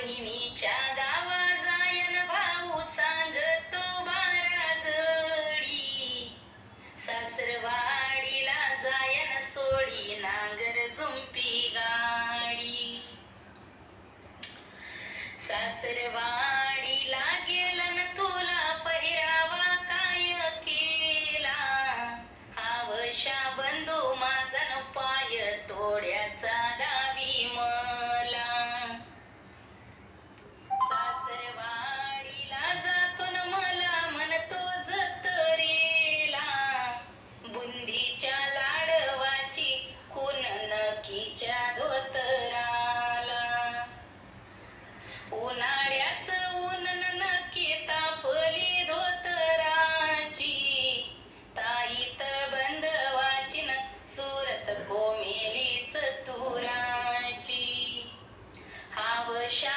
बहिणीच्या गावा जायन भाऊ सांगतो बारा गडी सासरवाडीला जायन सोडी नांगर जुंपी गाडी सासरवाडीला गेला न तुला पहिरावा काय केला हावशा बंधू माझा न पाय तोड्याचा दावी मला सासरवाडीला जातो न मला म्हणतो जत्रेला बुंदीच्या लाडवाची खून नकीच्या धोतराला उन्हाळ्याचं ऊन नक्की तापली धोतराची ताईत बंधवाची न सुरत कोमेलीच तुराची हावशा